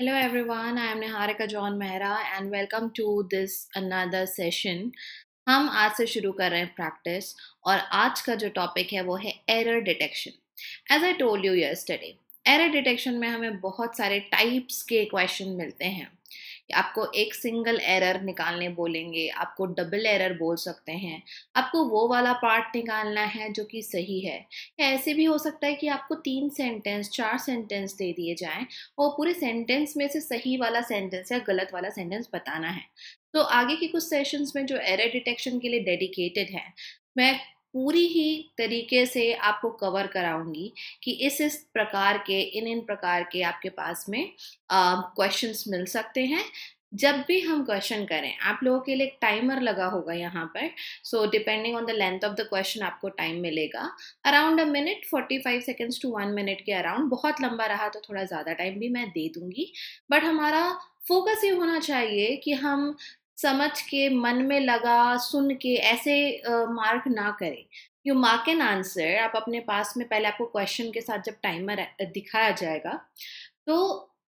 Hello everyone, I am Niharika John Mehra and welcome to this another session. हम आज से शुरू कर रहे हैं प्रैक्टिस और आज का जो टॉपिक है वो है error detection. As I told you yesterday, error detection में हमें बहुत सारे टाइप्स के क्वेश्चन मिलते हैं. आपको एक सिंगल एरर निकालने बोलेंगे, आपको डबल एरर बोल सकते हैं, आपको वो वाला पार्ट निकालना है जो कि सही है, या ऐसे भी हो सकता है कि आपको 3 सेंटेंस 4 सेंटेंस दे दिए जाएं और पूरे सेंटेंस में से सही वाला सेंटेंस या गलत वाला सेंटेंस बताना है. तो आगे के कुछ सेशंस में जो एरर डिटेक्शन के लिए डेडिकेटेड है, मैं पूरी ही तरीके से आपको कवर कराऊंगी कि इस प्रकार के इन प्रकार के आपके पास में क्वेश्चंस मिल सकते हैं. जब भी हम क्वेश्चन करें, आप लोगों के लिए एक टाइमर लगा होगा यहाँ पर. So depending on the length of the question आपको टाइम मिलेगा around a minute, 45 seconds to 1 minute के अराउंड. बहुत लंबा रहा तो थोड़ा ज़्यादा टाइम भी मैं दे दूंगी, बट हमारा फोकस ये होना चाहिए कि हम समझ के, मन में लगा, सुन के ऐसे मार्क ना करें. यू मार्क एन आंसर, आप अपने पास में पहले आपको क्वेश्चन के साथ जब टाइमर दिखाया जाएगा तो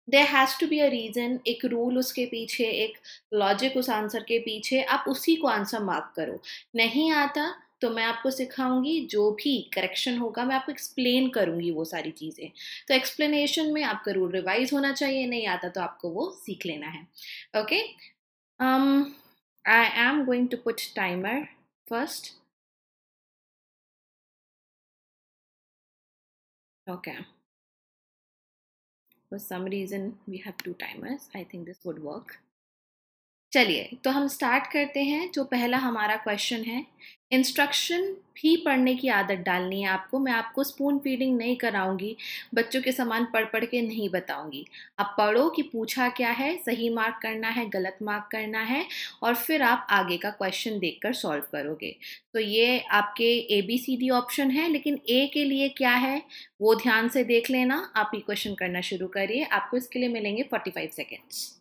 there has to be a reason, एक रूल उसके पीछे, एक लॉजिक उस आंसर के पीछे, आप उसी को आंसर मार्क करो. नहीं आता तो मैं आपको सिखाऊंगी, जो भी करेक्शन होगा मैं आपको एक्सप्लेन करूंगी वो सारी चीज़ें. तो एक्सप्लेनेशन में आपका रूल रिवाइज होना चाहिए, नहीं आता तो आपको वो सीख लेना है. Okay. I am going to put timer first. Okay. For some reason we have two timers. I think this would work. चलिए तो हम स्टार्ट करते हैं. जो पहला हमारा क्वेश्चन है, इंस्ट्रक्शन भी पढ़ने की आदत डालनी है आपको. मैं आपको स्पून फीडिंग नहीं कराऊंगी, बच्चों के समान पढ़ पढ़ के नहीं बताऊंगी. आप पढ़ो कि पूछा क्या है, सही मार्क करना है, गलत मार्क करना है, और फिर आप आगे का क्वेश्चन देखकर सॉल्व करोगे. तो ये आपके ABCD ऑप्शन है, लेकिन ए के लिए क्या है वो ध्यान से देख लेना. आप ये क्वेश्चन करना शुरू करिए. आपको इसके लिए मिलेंगे 45 seconds.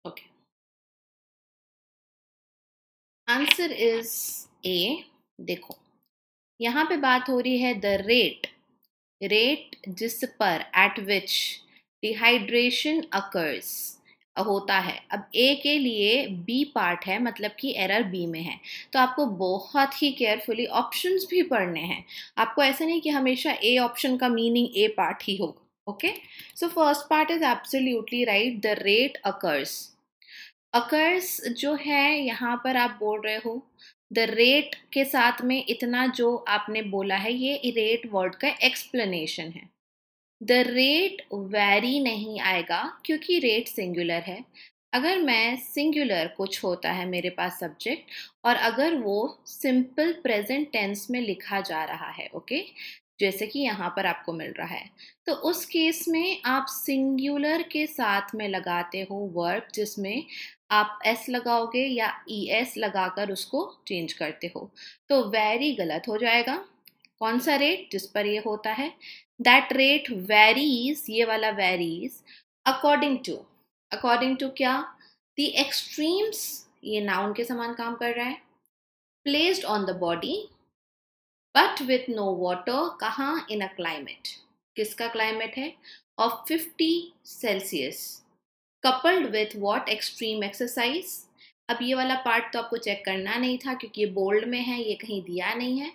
Okay. Answer is a. देखो, यहाँ पे बात हो रही है द रेट, रेट जिस पर, एट विच डिहाइड्रेशन अकर्स होता है. अब ए के लिए बी पार्ट है, मतलब कि एरर बी में है. तो आपको बहुत ही केयरफुली ऑप्शंस भी पढ़ने हैं. आपको ऐसा नहीं कि हमेशा ए ऑप्शन का मीनिंग ए पार्ट ही होगा. Okay. So first part is absolutely right, the rate occurs. Occurs जो है यहाँ पर आप बोल रहे हो, द रेट के साथ में इतना जो आपने बोला है ये रेट वर्ड का एक्सप्लेनेशन है. द रेट वैरी नहीं आएगा क्योंकि रेट सिंगुलर है. अगर मैं सिंगुलर कुछ होता है मेरे पास सब्जेक्ट, और अगर वो सिंपल प्रेजेंट टेंस में लिखा जा रहा है, ओके, जैसे कि यहाँ पर आपको मिल रहा है, तो उस केस में आप सिंगुलर के साथ में लगाते हो वर्ब, जिसमें आप एस लगाओगे या ES लगाकर उसको चेंज करते हो. तो वेरी गलत हो जाएगा. कौन सा रेट? जिस पर ये होता है. दैट रेट वेरीज, ये वाला varies according to, according to क्या? द एक्सट्रीम्स, ये नाउन के समान काम कर रहा है. Placed on the body but with no water. कहाँ? In a climate. किसका क्लाइमेट है? Of 50 Celsius. Coupled with what? Extreme exercise. अब ये वाला पार्ट तो आपको चेक करना नहीं था क्योंकि ये बोल्ड में है, ये कहीं दिया नहीं है.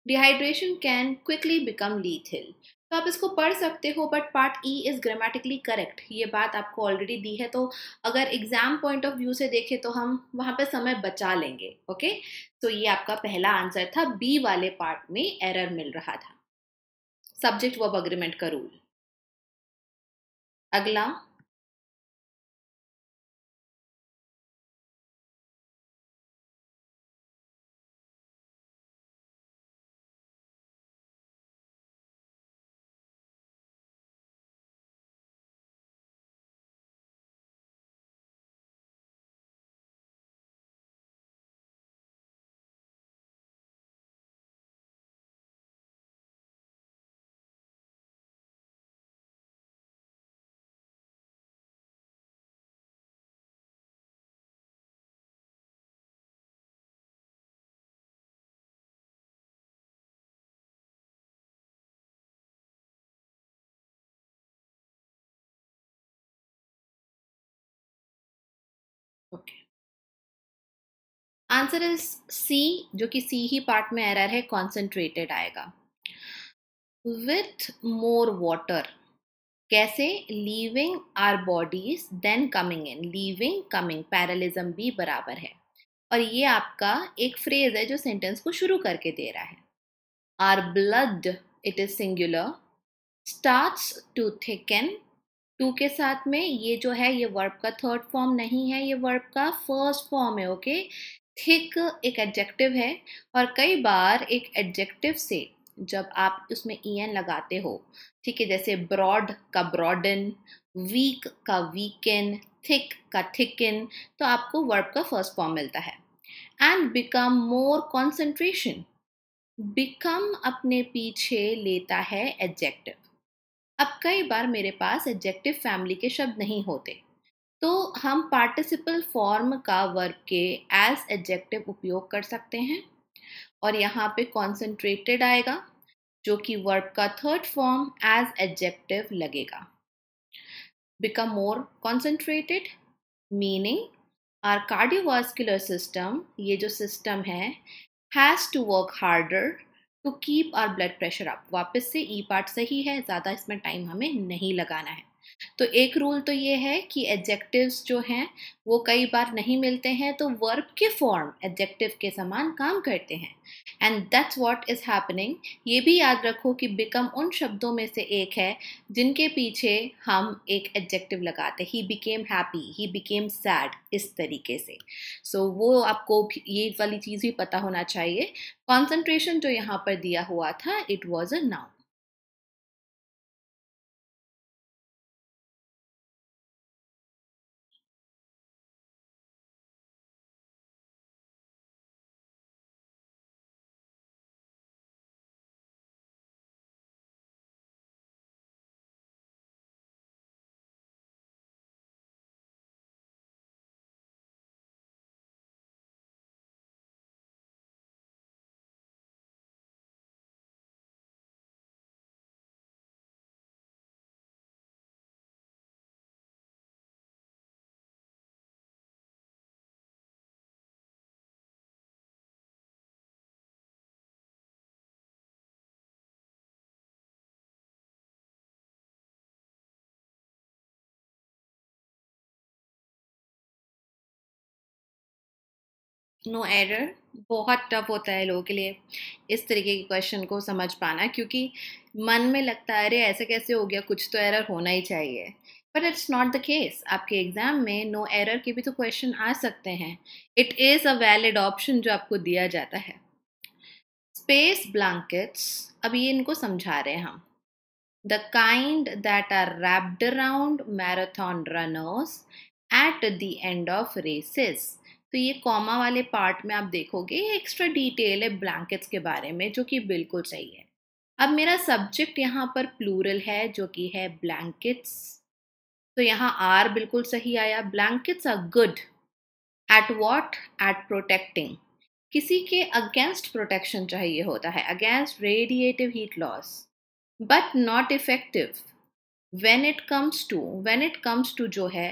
Dehydration can quickly become lethal. तो आप इसको पढ़ सकते हो, but part E is grammatically correct. ये बात आपको ऑलरेडी दी है, तो अगर एग्जाम पॉइंट ऑफ व्यू से देखें तो हम वहां पे समय बचा लेंगे. ओके. तो ये आपका पहला आंसर था. बी वाले पार्ट में एरर मिल रहा था. सब्जेक्ट वर्ब अग्रीमेंट का रूल. अगला, ओके, आंसर इज सी, जो कि सी ही पार्ट में एरर है, कॉन्सेंट्रेटेड आएगा। विथ मोर वाटर, कैसे? Leaving our bodies then coming in, leaving coming parallelism भी बराबर है, और ये आपका एक फ्रेज है जो सेंटेंस को शुरू करके दे रहा है। Our blood, it is singular, starts to thicken, to के साथ में ये जो है ये वर्ब का थर्ड फॉर्म नहीं है, ये वर्ब का फर्स्ट फॉर्म है। ओके, थिक एक एडजेक्टिव है, और कई बार एक एडजेक्टिव से जब आप उसमें en लगाते हो, ठीक है, जैसे ब्रॉड का ब्रॉडन, वीक का वीकन, थिक का थिकन, तो आपको वर्ब का फर्स्ट फॉर्म मिलता है। And become more concentration, become अपने पीछे लेता है एडजेक्टिव। अब कई बार मेरे पास एडजेक्टिव फैमिली के शब्द नहीं होते, तो हम पार्टिसिपल फॉर्म का वर्ब के एज एडजेक्टिव उपयोग कर सकते हैं, और यहाँ पे कॉन्सेंट्रेटेड आएगा, जो कि वर्ब का थर्ड फॉर्म एज एडजेक्टिव लगेगा। Become more concentrated meaning our cardiovascular system, ये जो सिस्टम है, has to work harder to keep our blood pressure up. वापस से ई पार्ट सही है, ज़्यादा इसमें टाइम हमें नहीं लगाना है। तो एक रूल तो ये है कि एडजेक्टिव्स जो हैं वो कई बार नहीं मिलते हैं, तो वर्ब के फॉर्म एडजेक्टिव के समान काम करते हैं, and that's what is happening. ये भी याद रखो कि बिकम उन शब्दों में से एक है जिनके पीछे हम एक एडजेक्टिव लगाते हैं। He became happy, he became sad, इस तरीके से। वो आपको ये वाली चीज़ भी पता होना चाहिए। कॉन्सेंट्रेशन जो यहाँ पर दिया हुआ था, it was a noun. No error बहुत टफ होता है लोगों के लिए इस तरीके के क्वेश्चन को समझ पाना, क्योंकि मन में लगता है अरे ऐसे कैसे हो गया, कुछ तो एरर होना ही चाहिए, but it's not the case. आपके एग्जाम में नो एरर के भी तो क्वेश्चन आ सकते हैं। It is a valid option जो आपको दिया जाता है। स्पेस ब्लैंकेट्स, अब ये इनको समझा रहे हैं हम। The kind that are wrapped around marathon runners at the end of races. तो ये कॉमा वाले पार्ट में आप देखोगे एक्स्ट्रा डिटेल है ब्लैंकेट्स के बारे में, जो कि बिल्कुल सही है। अब मेरा सब्जेक्ट यहाँ पर प्लूरल है, जो कि है ब्लैंकेट्स, तो यहाँ आर बिल्कुल सही आया। Blankets are good at what? At protecting. किसी के अगेंस्ट प्रोटेक्शन चाहिए होता है, against radiative heat loss, but not effective when it comes to जो है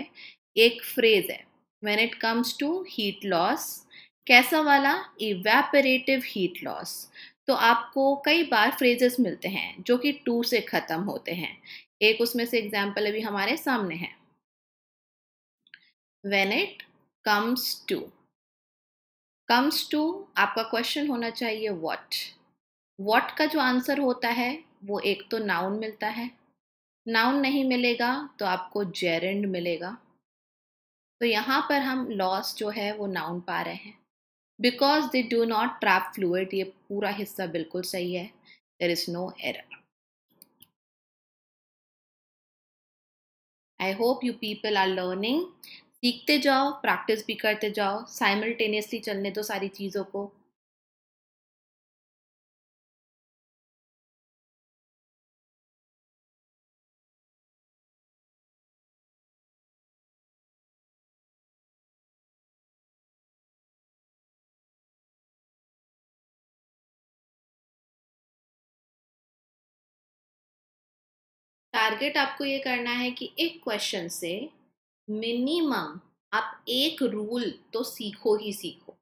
एक फ्रेज है, when it comes to heat loss, कैसा वाला? evaporative heat loss। तो आपको कई बार फ्रेजेस मिलते हैं जो कि टू से खत्म होते हैं। एक उसमें से एग्जाम्पल अभी हमारे सामने है, when it comes to। comes to आपका क्वेश्चन होना चाहिए what। what का जो आंसर होता है वो एक तो नाउन मिलता है, नाउन नहीं मिलेगा तो आपको जेरेंड मिलेगा। तो यहाँ पर हम लॉस जो है वो नाउन पा रहे हैं। Because they do not trap fluid, ये पूरा हिस्सा बिल्कुल सही है, there is no error. I hope you people are learning. सीखते जाओ, प्रैक्टिस भी करते जाओ, साइमल्टेनियसली चलने दो सारी चीज़ों को। टारगेट आपको ये करना है कि एक क्वेश्चन से मिनिमम आप एक रूल तो सीखो ही सीखो।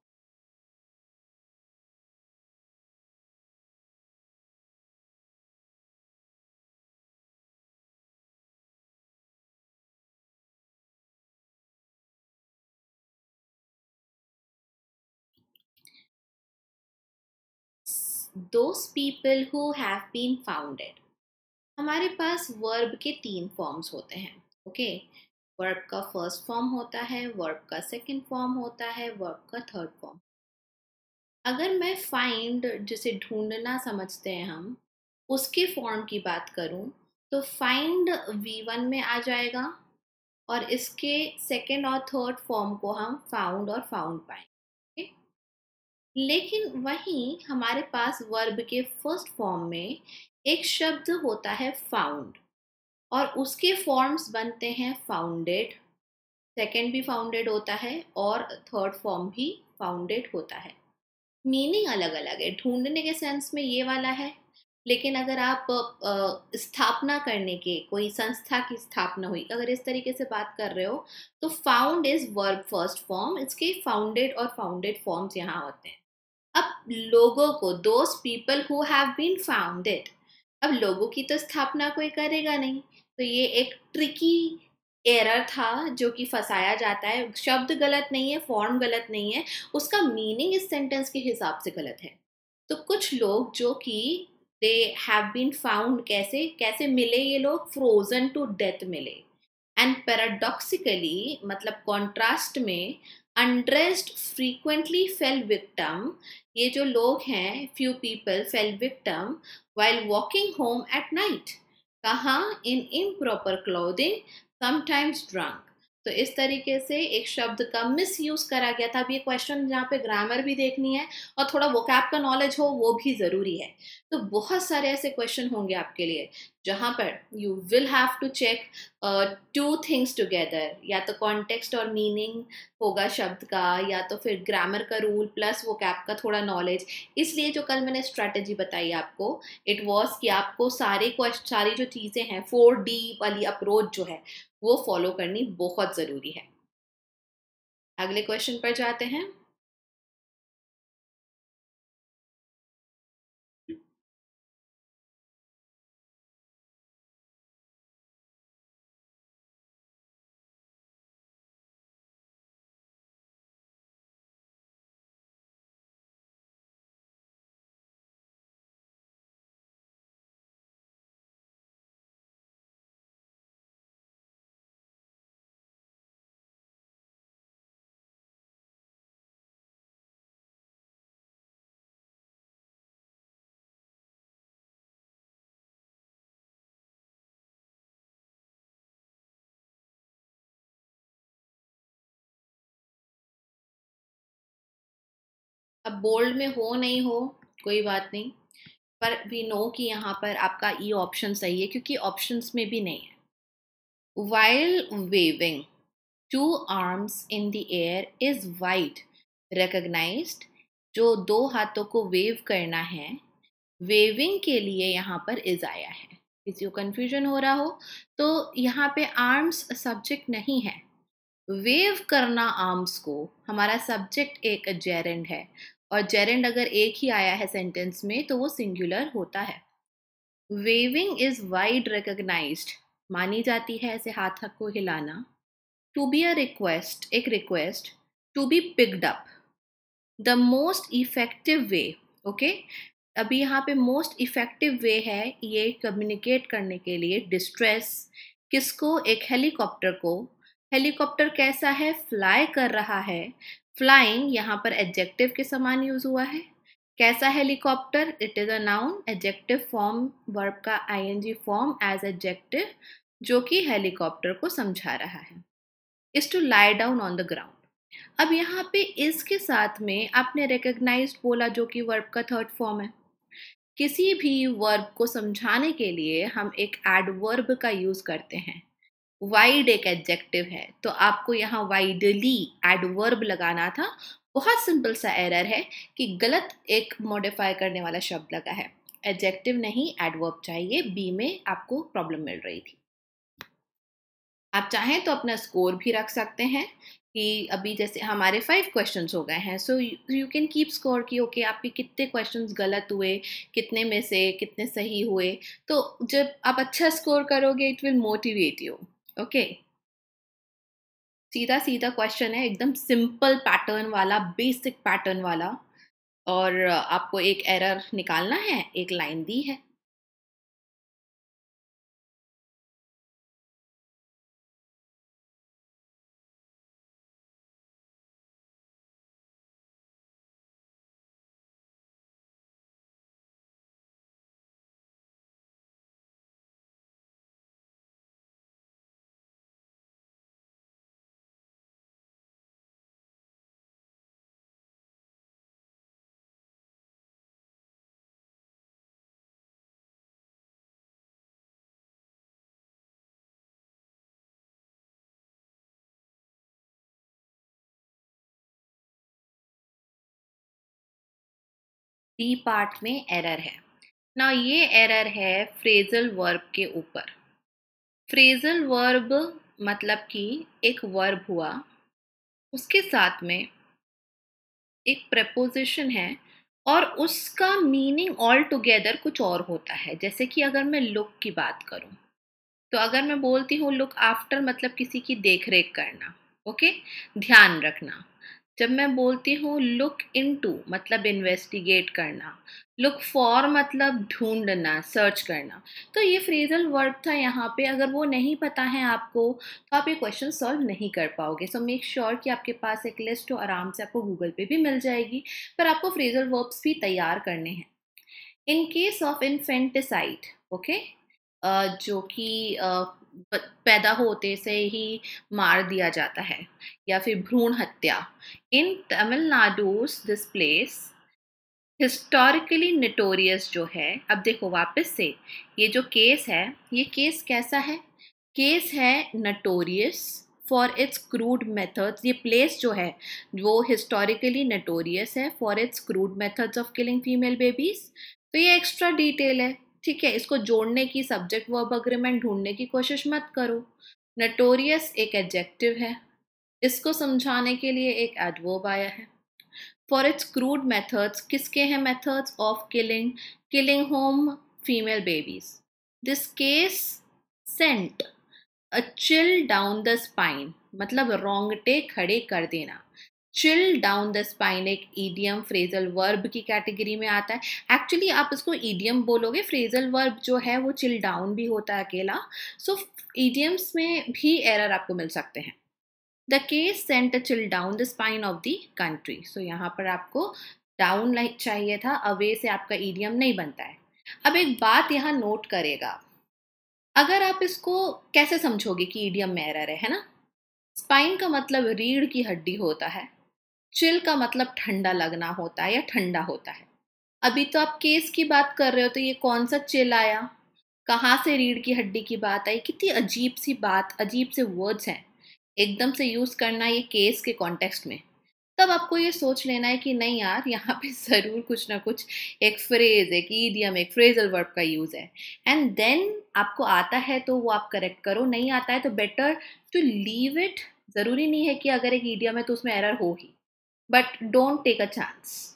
Those people who have been founded, हमारे पास वर्ब के 3 फॉर्म्स होते हैं। ओके, वर्ब का फर्स्ट फॉर्म होता है, वर्ब का सेकंड फॉर्म होता है, वर्ब का थर्ड फॉर्म। अगर मैं फाइंड जिसे ढूंढना समझते हैं हम, उसके फॉर्म की बात करूं तो फाइंड V1 में आ जाएगा और इसके सेकंड और थर्ड फॉर्म को हम फाउंड और फाउंड पाएंगे। लेकिन वहीं हमारे पास वर्ब के फर्स्ट फॉर्म में एक शब्द होता है फाउंड और उसके फॉर्म्स बनते हैं फाउंडेड, सेकंड भी फाउंडेड होता है और थर्ड फॉर्म भी फाउंडेड होता है। मीनिंग अलग अलग है, ढूंढने के सेंस में ये वाला है, लेकिन अगर आप स्थापना करने के, कोई संस्था की स्थापना हुई अगर इस तरीके से बात कर रहे हो तो found is verb first form, इसके फाउंडेड और फाउंडेड फॉर्म्स यहाँ होते हैं। अब लोगों को, those people who have been founded, अब लोगों की तो स्थापना कोई करेगा नहीं, तो ये एक ट्रिकी एरर था जो कि फंसाया जाता है। शब्द गलत नहीं है, फॉर्म गलत नहीं है, उसका मीनिंग इस सेंटेंस के हिसाब से गलत है। तो कुछ लोग जो कि दे हैव बीन फाउंड, कैसे कैसे मिले ये लोग, फ्रोजन टू डेथ मिले। एंड पैराडॉक्सिकली, मतलब कॉन्ट्रास्ट में, अनड्रेस्ड फ्रीक्वेंटली फेल विक्टम, ये जो लोग हैं, few people fail victim while walking home at night, कहाँ, in improper clothing, sometimes drunk। तो इस तरीके से एक शब्द का मिस यूज करा गया था। अब ये क्वेश्चन जहाँ पे ग्रामर भी देखनी है और थोड़ा वोकैब का नॉलेज हो वो भी जरूरी है। तो बहुत सारे ऐसे क्वेश्चन होंगे आपके लिए जहाँ पर you will have to check two things together, या तो कॉन्टेक्स्ट और मीनिंग होगा शब्द का, या तो फिर ग्रामर का रूल प्लस वोकैब का थोड़ा नॉलेज। इसलिए जो कल मैंने स्ट्रैटेजी बताई आपको, इट वॉज कि आपको सारी जो चीज़ें हैं 4D वाली अप्रोच जो है वो फॉलो करनी बहुत ज़रूरी है। अगले क्वेश्चन पर जाते हैं। अब बोल्ड में हो नहीं हो कोई बात नहीं, पर वी नो कि यहाँ पर आपका ई ऑप्शन सही है क्योंकि ऑप्शंस में भी नहीं है। While waving two arms in the air is wide recognized, जो दो हाथों को वेव करना है, वेविंग के लिए यहाँ पर इज आया है। किसी को कंफ्यूजन हो रहा हो तो यहाँ पे आर्म्स सब्जेक्ट नहीं है, वेव करना आर्म्स को, हमारा सब्जेक्ट एक जेरेंड है और जेरेंड अगर एक ही आया है सेंटेंस में तो वो सिंगुलर होता है। वेविंग इज वाइड रिकॉग्नाइज्ड, मानी जाती है ऐसे हाथ को हिलाना। टू बी अ रिक्वेस्ट, एक रिक्वेस्ट। To be picked up, the most effective way, okay. अभी यहाँ पे मोस्ट इफेक्टिव वे है ये कम्युनिकेट करने के लिए डिस्ट्रेस किसको, एक हेलीकॉप्टर को। हेलीकॉप्टर कैसा है, फ्लाई कर रहा है। फ्लाइंग यहाँ पर एडजेक्टिव के समान यूज हुआ है। कैसा helicopter, it is a noun, adjective form verb का आईएनजी फॉर्म एज एडजेक्टिव, जो कि हेलीकॉप्टर को समझा रहा है। Is to lie down on the ground. अब यहाँ पे इस के साथ में आपने रिकग्नाइज्ड बोला, जो कि वर्ब का थर्ड फॉर्म है। किसी भी वर्ब को समझाने के लिए हम एक एडवर्ब का यूज करते हैं। वाइड एक एडजेक्टिव है, तो आपको यहाँ वाइडली एडवर्ब लगाना था। बहुत सिंपल सा एरर है कि गलत एक मॉडिफाई करने वाला शब्द लगा है। एडजेक्टिव नहीं एडवर्ब चाहिए, बी में आपको प्रॉब्लम मिल रही थी। आप चाहें तो अपना स्कोर भी रख सकते हैं कि अभी जैसे हमारे 5 क्वेश्चंस हो गए हैं, so you can keep score कि ओके आपके कितने क्वेश्चंस गलत हुए, कितने में से कितने सही हुए। तो जब आप अच्छा स्कोर करोगे it will motivate you. Okay, सीधा सीधा क्वेश्चन है, एकदम सिंपल पैटर्न वाला, बेसिक पैटर्न वाला। और आपको एक एरर निकालना है, एक लाइन दी है। डी पार्ट में एरर है ना, ये एरर है फ्रेजल वर्ब के ऊपर। फ्रेजल वर्ब मतलब कि एक वर्ब हुआ, उसके साथ में एक प्रपोजिशन है और उसका मीनिंग ऑल टुगेदर कुछ और होता है। जैसे कि अगर मैं लुक की बात करूं, तो अगर मैं बोलती हूँ लुक आफ्टर मतलब किसी की देख रेख करना, ओके, ध्यान रखना। जब मैं बोलती हूँ लुक इनटू मतलब इन्वेस्टिगेट करना, लुक फॉर मतलब ढूंढना, सर्च करना। तो ये फ्रेजल वर्ब था यहाँ पे। अगर वो नहीं पता है आपको तो आप ये क्वेश्चन सॉल्व नहीं कर पाओगे। सो मेक श्योर कि आपके पास एक लिस्ट हो, आराम से आपको गूगल पे भी मिल जाएगी, पर आपको फ्रेजल वर्ब्स भी तैयार करने हैं। In case of infanticide, okay, जो कि पैदा होते से ही मार दिया जाता है, या फिर भ्रूण हत्या। इन तमिलनाडु दिस प्लेस हिस्टोरिकली निटोरियस जो है। अब देखो वापस से, ये जो केस है, ये केस कैसा है, केस है notorious for its crude methods. ये प्लेस जो है वो हिस्टोरिकली नटोरियस है for its crude methods of killing female babies. तो ये एक्स्ट्रा डिटेल है, ठीक है। इसको जोड़ने की, सब्जेक्ट वर्ब अग्रीमेंट ढूंढने की कोशिश मत करो। नटोरियस एक एडजेक्टिव है, इसको समझाने के लिए एक एडवर्ब आया है। फॉर इट्स क्रूड मेथड्स, किसके हैं methods of killing, killing home female babies. This case sent a chill down the spine मतलब रोंगटे खड़े कर देना। चिल डाउन द स्पाइन एक ईडियम फ्रेजल वर्ब की कैटेगरी में आता है। एक्चुअली आप इसको ईडियम बोलोगे, फ्रेजल वर्ब जो है वो चिल डाउन भी होता है अकेला। सो ईडियम्स में भी एरर आपको मिल सकते हैं। The case sent a chill down the spine of the country. So यहाँ पर आपको डाउन लाइक चाहिए था, अवे से आपका ईडियम नहीं बनता है। अब एक बात यहाँ नोट करेगा, अगर आप इसको कैसे समझोगे कि ईडियम में एरर है ना। स्पाइन का मतलब रीढ़ की हड्डी होता है, चिल का मतलब ठंडा लगना होता है या ठंडा होता है। अभी तो आप केस की बात कर रहे हो, तो ये कौन सा चिल आया, कहाँ से रीढ़ की हड्डी की बात आई। कितनी अजीब सी बात, अजीब से वर्ड्स हैं एकदम से यूज करना ये केस के कॉन्टेक्स्ट में। तब आपको ये सोच लेना है कि नहीं यार, यहाँ पे ज़रूर कुछ ना कुछ एक फ्रेज, एक ईडियम, एक फ्रेजल वर्ब का यूज़ है। एंड देन आपको आता है तो वो आप करेक्ट करो, नहीं आता है तो बेटर टू लीव इट। ज़रूरी नहीं है कि अगर एक ईडियम है तो उसमें एरर हो ही, but don't take a chance.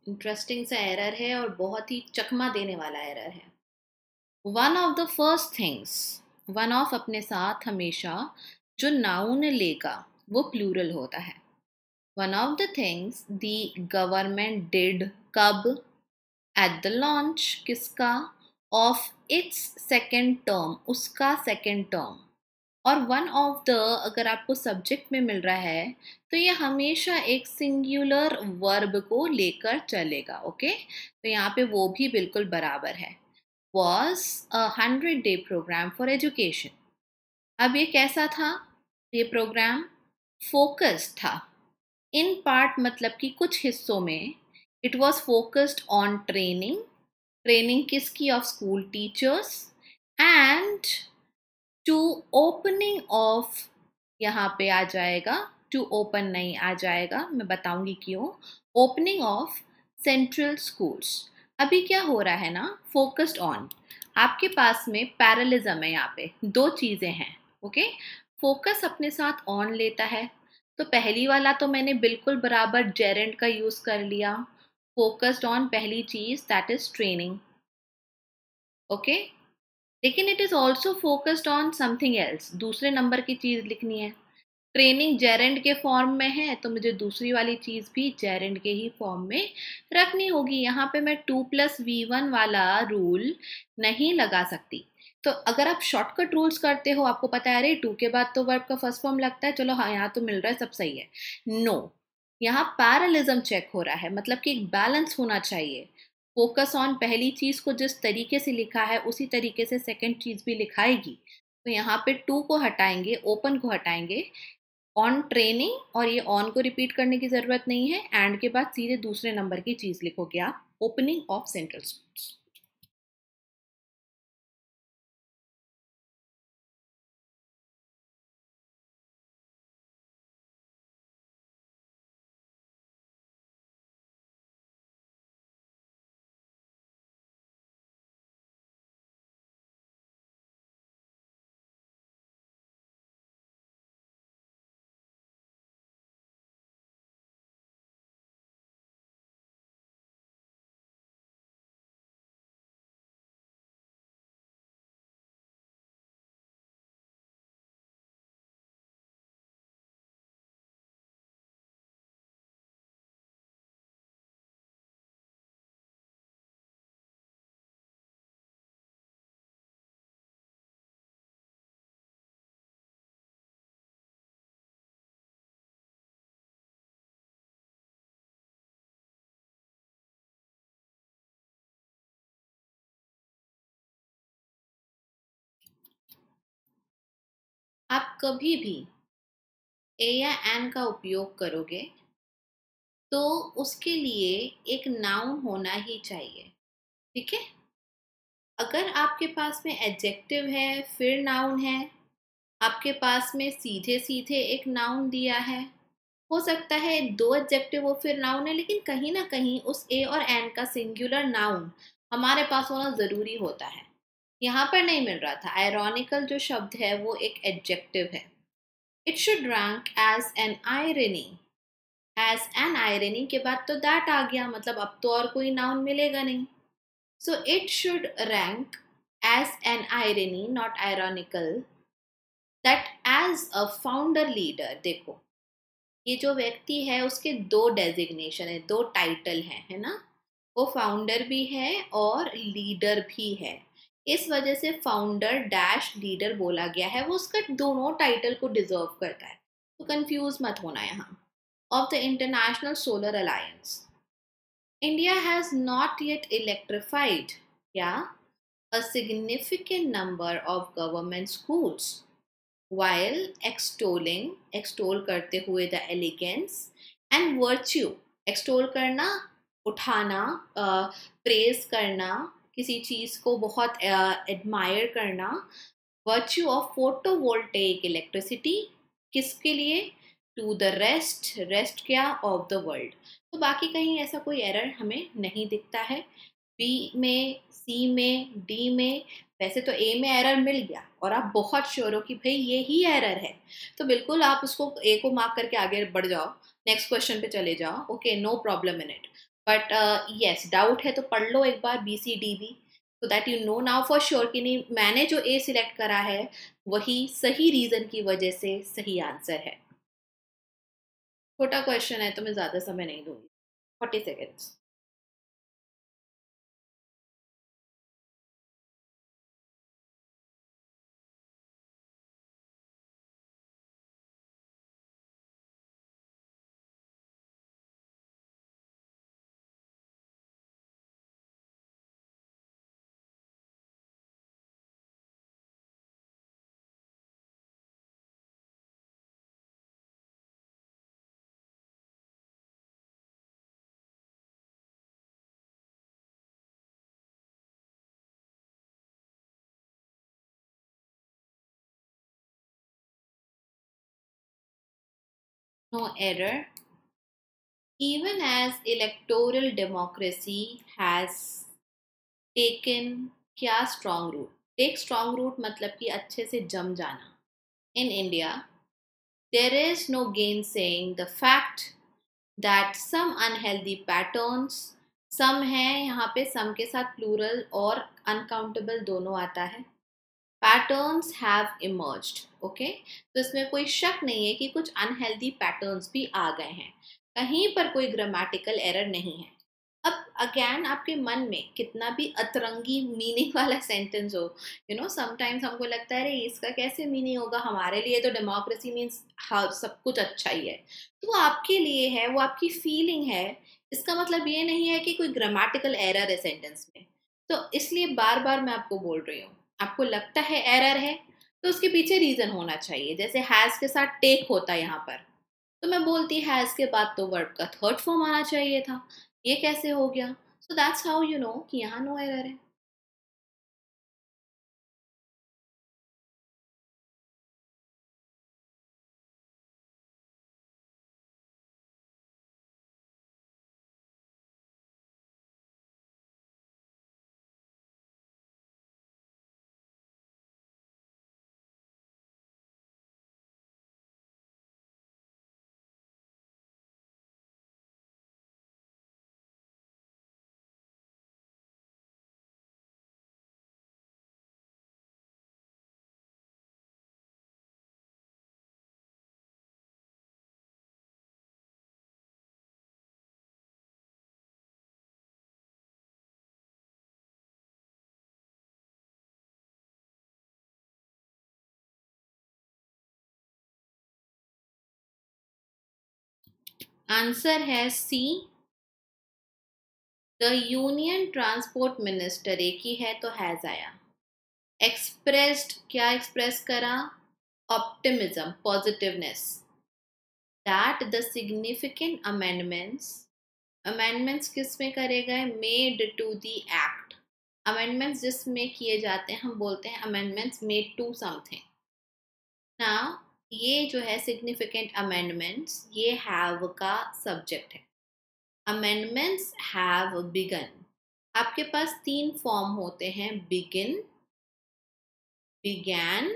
Interesting सा एरर है और बहुत ही चकमा देने वाला एरर है। One of the first things, one of अपने साथ हमेशा जो नाउन लेगा वो प्लूरल होता है। One of the things the government did, कब, एट द लॉन्च, किसका, ऑफ इट्स सेकेंड टर्म, उसका सेकेंड टर्म। और वन ऑफ द अगर आपको सब्जेक्ट में मिल रहा है तो ये हमेशा एक सिंगुलर वर्ब को लेकर चलेगा। ओके, तो यहाँ पे वो भी बिल्कुल बराबर है। Was a 100-day programme for education. अब ये कैसा था? ये प्रोग्राम फोकस्ड था। इन पार्ट मतलब कि कुछ हिस्सों में it was focused on training, training किसकी? Of school teachers, and to opening of, यहाँ पे आ जाएगा टू ओपन नहीं आ जाएगा, मैं बताऊंगी क्यों। Opening of central schools. अभी क्या हो रहा है ना, फोकस्ड ऑन, आपके पास में पैरेलिज्म है, यहाँ पे दो चीजें हैं। ओके, फोकस अपने साथ ऑन लेता है, तो पहली वाला तो मैंने बिल्कुल बराबर जेरेंड का यूज कर लिया। फोकस्ड ऑन पहली चीज दैट इज ट्रेनिंग। ओके, लेकिन it is also focused on something else, दूसरे नंबर की चीज लिखनी है। ट्रेनिंग जेरेंड के फॉर्म में है तो मुझे दूसरी वाली चीज भी जेरेंड के ही फॉर्म में रखनी होगी। यहाँ पे मैं 2+V1 वाला रूल नहीं लगा सकती। तो अगर आप शॉर्टकट रूल्स करते हो, आपको पता है अरे 2 के बाद तो वर्ब का फर्स्ट फॉर्म लगता है, चलो हाँ यहाँ तो मिल रहा है, सब सही है। नो, यहाँ पैरेलिज्म चेक हो रहा है, मतलब कि एक बैलेंस होना चाहिए। फोकस ऑन पहली चीज को जिस तरीके से लिखा है उसी तरीके से सेकंड चीज भी लिखाएगी। तो यहाँ पे 2 को हटाएंगे, ओपन को हटाएंगे, ऑन ट्रेनिंग, और ये ऑन को रिपीट करने की जरूरत नहीं है, एंड के बाद सीधे दूसरे नंबर की चीज लिखोगे आप, ओपनिंग ऑफ सेंट्रल स्कूल्स। आप कभी भी ए या एन का उपयोग करोगे तो उसके लिए एक नाउन होना ही चाहिए। ठीक है, अगर आपके पास में एडजेक्टिव है फिर नाउन है, आपके पास में सीधे सीधे एक नाउन दिया है, हो सकता है दो एडजेक्टिव हो फिर नाउन है, लेकिन कहीं ना कहीं उस ए और एन का सिंगुलर नाउन हमारे पास होना जरूरी होता है। यहाँ पर नहीं मिल रहा था। आयरॉनिकल जो शब्द है वो एक एडजेक्टिव है। It should rank as an irony, as an irony के बाद तो दैट आ गया, मतलब अब तो और कोई नाउन मिलेगा नहीं। So it should rank as an irony, not ironical, that as a founder leader. देखो, ये जो व्यक्ति है उसके दो डेजिग्नेशन है, दो टाइटल है ना, वो फाउंडर भी है और लीडर भी है। इस वजह से फाउंडर डैश लीडर बोला गया है, वो उसका दोनों टाइटल को डिजर्व करता है, तो कंफ्यूज मत होना यहाँ। Of the international solar alliance, India has not yet electrified या a significant number of government schools, while extolling, extol करते हुए the elegance and virtue, extol करना उठाना, प्रेज करना, किसी चीज को बहुत एडमायर करना, virtue of photovoltaic electricity, किसके लिए? टू द रेस्ट, रेस्ट क्या? Of the world. तो बाकी कहीं ऐसा कोई एरर हमें नहीं दिखता है। बी में, सी में, डी में, वैसे तो ए में एरर मिल गया और आप बहुत श्योर हो कि भाई ये ही एरर है, तो बिल्कुल आप उसको ए को मार्क करके आगे बढ़ जाओ, नेक्स्ट क्वेश्चन पे चले जाओ। Okay, no problem in it. But yes, doubt है तो पढ़ लो एक बार BCDB, so that you know now for sure कि नहीं, मैंने जो ए सिलेक्ट करा है वही सही रीजन की वजह से सही आंसर है। छोटा क्वेश्चन है तो मैं ज्यादा समय नहीं दूंगी, 40 seconds. No error. Even as electoral democracy has taken क्या strong root? Take strong root मतलब कि अच्छे से जम जाना. In India, there is no gainsaying the fact that some unhealthy patterns, some हैं यहाँ पे some के साथ plural और uncountable दोनों आता है, पैटर्न्स हैव इमर्ज्ड। ओके, तो इसमें कोई शक नहीं है कि कुछ अनहेल्दी पैटर्न्स भी आ गए हैं, कहीं पर कोई ग्रामेटिकल एरर नहीं है। अब अगेन आपके मन में कितना भी अतरंगी मीनिंग वाला सेंटेंस हो, यू नो समटाइम्स हमको लगता है अरे इसका कैसे मीनिंग होगा, हमारे लिए तो डेमोक्रेसी मीन्स हाँ सब कुछ अच्छा ही है, तो वो आपके लिए है, वो आपकी फीलिंग है। इसका मतलब ये नहीं है कि कोई ग्रामेटिकल एरर है सेंटेंस में। तो इसलिए बार बार मैं आपको बोल रही हूँ, आपको लगता है एरर है तो उसके पीछे रीजन होना चाहिए। जैसे हैज के साथ टेक होता है यहाँ पर, तो मैं बोलती हैज के बाद तो वर्ब का थर्ड फॉर्म आना चाहिए था, ये कैसे हो गया? So that's how you know कि यहाँ नो एरर है। आंसर है सी, द यूनियन ट्रांसपोर्ट मिनिस्टर, एक ही है तो हैज आया। एक्सप्रेस्ड, क्या एक्सप्रेस करा? Optimism, positiveness, that the significant amendments, amendments किस में करे गए? Made to the act. Amendments जिसमें किए जाते हैं हम बोलते हैं amendments made to something. Now ये जो है सिग्निफिकेंट अमेंडमेंट्स, ये हैव का सब्जेक्ट है। Amendments have begun. आपके पास तीन फॉर्म होते हैं, begin, began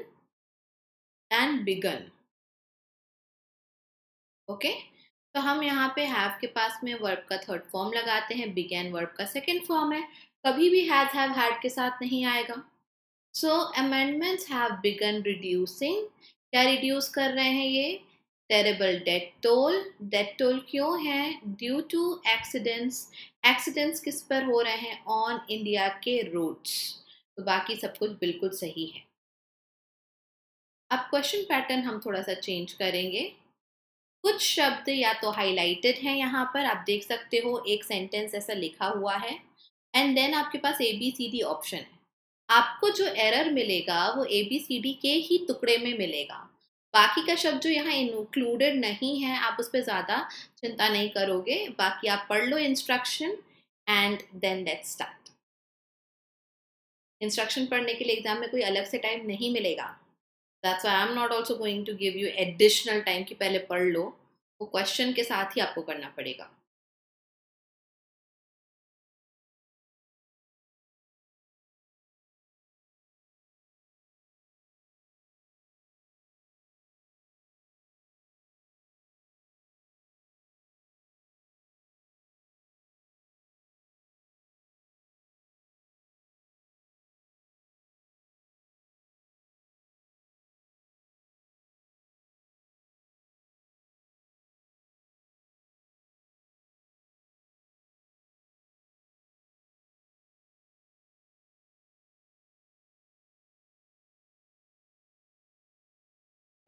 and begun. Okay, तो हम यहाँ पे हैव के पास में वर्ब का थर्ड फॉर्म लगाते हैं, बिगैन वर्ब का सेकंड फॉर्म है, कभी भी हैज हैव हैड के साथ नहीं आएगा। सो अमेंडमेंट्स हैव बिगन रिड्यूसिंग, क्या रिड्यूस कर रहे हैं ये? Terrible death toll. Death toll क्यों है? Due to accidents. एक्सीडेंट्स किस पर हो रहे हैं? ऑन इंडिया के रोड्स। तो बाकी सब कुछ बिल्कुल सही है। अब क्वेश्चन पैटर्न हम थोड़ा सा चेंज करेंगे। कुछ शब्द या तो हाईलाइटेड हैं, यहाँ पर आप देख सकते हो एक सेंटेंस ऐसा लिखा हुआ है, एंड देन आपके पास ABCD ऑप्शन है। आपको जो एरर मिलेगा वो ABCD के ही टुकड़े में मिलेगा, बाकी का शब्द जो यहाँ इंक्लूडेड नहीं है आप उस पर ज़्यादा चिंता नहीं करोगे। बाकी आप पढ़ लो instruction and then let's start. Instruction पढ़ने के लिए एग्जाम में कोई अलग से टाइम नहीं मिलेगा। That's why I am not also going to give you additional time कि पहले पढ़ लो, वो क्वेश्चन के साथ ही आपको करना पड़ेगा।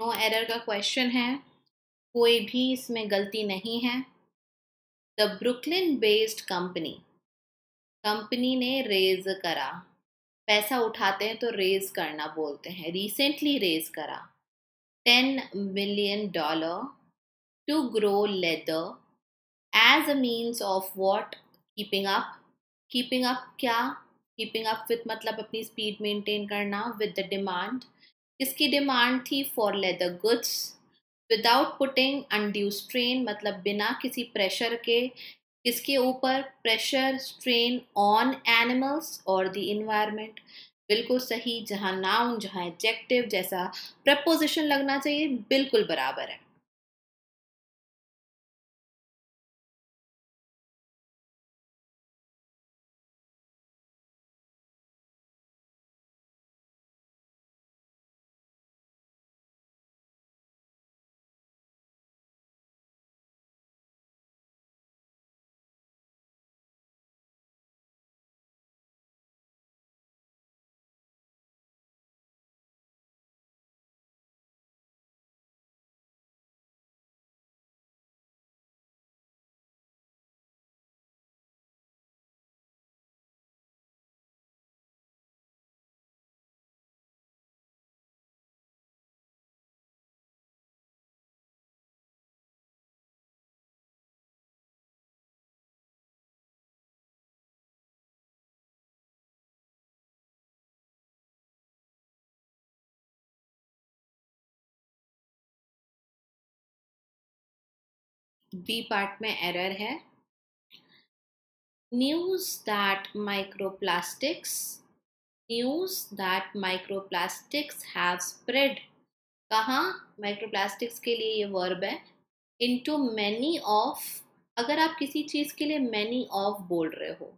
नो एरर का क्वेश्चन है, कोई भी इसमें गलती नहीं है। The Brooklyn based company, company ने रेज करा, पैसा उठाते हैं तो रेज करना बोलते हैं, रिसेंटली रेज करा $10 million to grow leather as a means of what, keeping up. Keeping up क्या, कीपिंग अप विथ मतलब अपनी स्पीड मेंटेन करना, विद द डिमांड, किसकी डिमांड थी, for leather goods, without putting undue strain मतलब बिना किसी प्रेशर के, किसके ऊपर, प्रेशर स्ट्रेन ऑन एनिमल्स और द इन्वायरमेंट। बिल्कुल सही, जहां नाउन जहां एडजेक्टिव जैसा प्रपोजिशन लगना चाहिए बिल्कुल बराबर है। बी पार्ट में एरर है। News that microplastics, news that microplastics have spread, कहाँ, माइक्रोप्लास्टिक्स के लिए ये वर्ब है, इनटू मैनी ऑफ। अगर आप किसी चीज़ के लिए मैनी ऑफ बोल रहे हो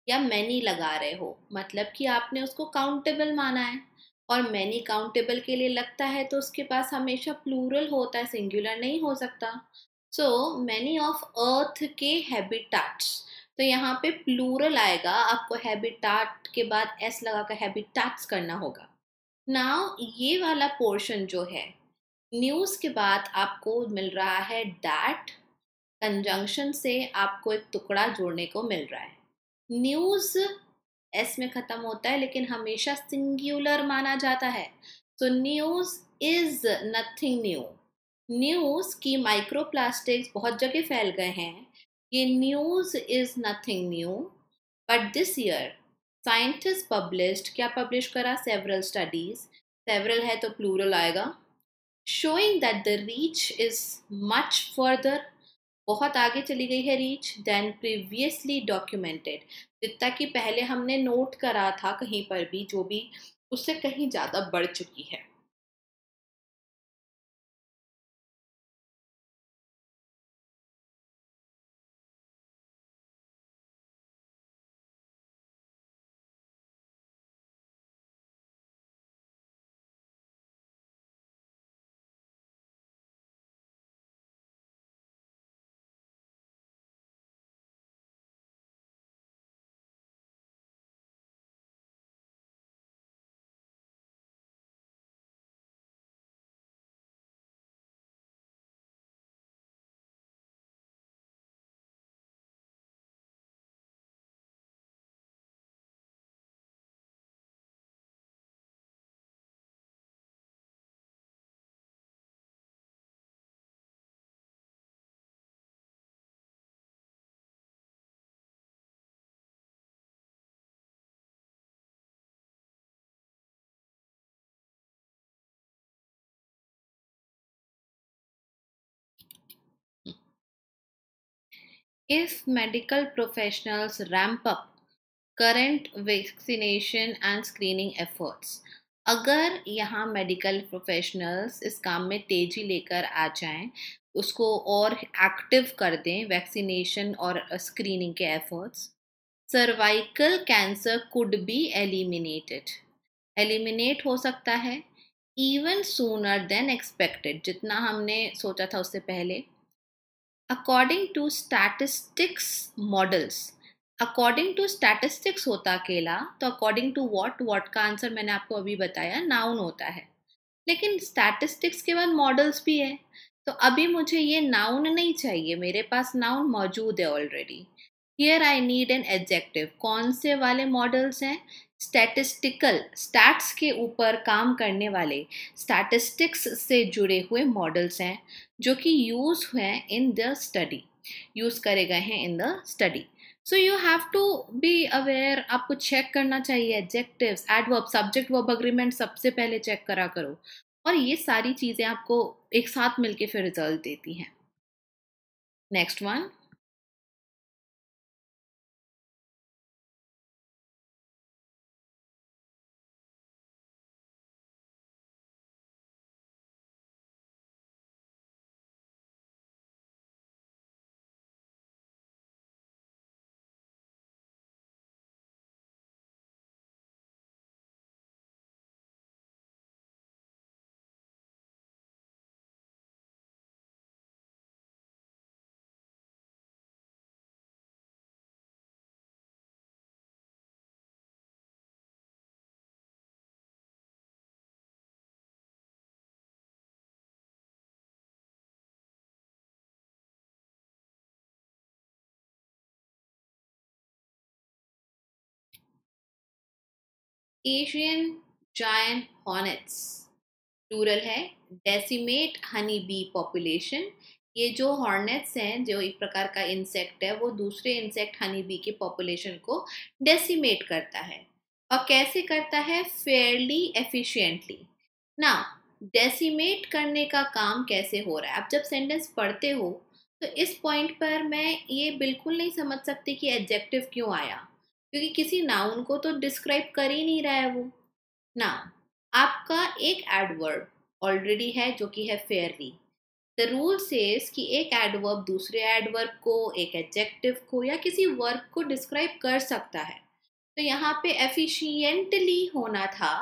या मैनी लगा रहे हो मतलब कि आपने उसको काउंटेबल माना है, और मैनी काउंटेबल के लिए लगता है तो उसके पास हमेशा प्लूरल होता है, सिंगुलर नहीं हो सकता। सो मैनी ऑफ अर्थ के हैबिटाट्स, तो यहाँ पे प्लूरल आएगा, आपको हैबिटाट के बाद एस लगा कर हैबिटाट्स करना होगा। नाउ ये वाला पोर्शन जो है, न्यूज के बाद आपको मिल रहा है दैट, कंजंक्शन से आपको एक टुकड़ा जोड़ने को मिल रहा है। न्यूज एस में खत्म होता है लेकिन हमेशा सिंगुलर माना जाता है, तो news is nothing new. News की माइक्रोप्लास्टिक्स बहुत जगह फैल गए हैं, ये news is nothing new. But this year scientist published, क्या पब्लिश करा, सेवरल स्टडीज, सेवरल है तो प्लूरल आएगा, showing that the reach is much further, बहुत आगे चली गई है रीच, देन प्रीवियसली डॉक्यूमेंटेड, जितना कि पहले हमने नोट करा था कहीं पर भी, जो भी उससे कहीं ज़्यादा बढ़ चुकी है। If medical professionals ramp up current vaccination and screening efforts, अगर यहाँ मेडिकल प्रोफेशनल्स इस काम में तेजी लेकर आ जाएं, उसको और एक्टिव कर दें वैक्सीनेशन और स्क्रीनिंग के efforts, cervical cancer could be eliminated, eliminate हो सकता है, इवन सूनर देन एक्सपेक्टेड, जितना हमने सोचा था उससे पहले। According to statistics models, according to statistics होता अकेला, तो अकॉर्डिंग टू व्हाट, व्हाट का आंसर मैंने आपको अभी बताया नाउन होता है, लेकिन स्टैटिस्टिक्स के बाद मॉडल्स भी है, तो अभी मुझे ये नाउन नहीं चाहिए, मेरे पास नाउन मौजूद है already. Here I need an adjective. कौन से वाले मॉडल्स हैं? स्टैटिस्टिकल, स्टैट्स के ऊपर काम करने वाले, स्टैटिस्टिक्स से जुड़े हुए मॉडल्स हैं जो कि यूज हुए इन द स्टडी, यूज करे गए हैं in the study. So you have to be aware, आपको चेक करना चाहिए adjectives, adverb, subject verb agreement सबसे पहले चेक करा करो, और ये सारी चीजें आपको एक साथ मिलके फिर रिजल्ट देती हैं। Next one, Asian giant hornets, plural है, डेसिमेट हनी बी पॉपुलेशन। ये जो हॉर्नेट्स हैं, जो एक प्रकार का इंसेक्ट है, वो दूसरे इंसेक्ट हनी बी की पॉपुलेशन को डेसिमेट करता है। और कैसे करता है? फेयरली एफिशिएंटली ना। डेसिमेट करने का काम कैसे हो रहा है? आप जब सेंटेंस पढ़ते हो तो इस पॉइंट पर मैं ये बिल्कुल नहीं समझ सकती कि एडजेक्टिव क्यों आया, क्योंकि किसी नाउन को तो डिस्क्राइब कर ही नहीं रहा है वो ना। आपका एक एडवर्ब ऑलरेडी है जो कि है फेयरली। द रूल सेज कि एक एडवर्ब दूसरे एडवर्ब को, एक एडजेक्टिव को या किसी वर्ब को डिस्क्राइब कर सकता है। तो यहाँ पे एफिशिएंटली होना था।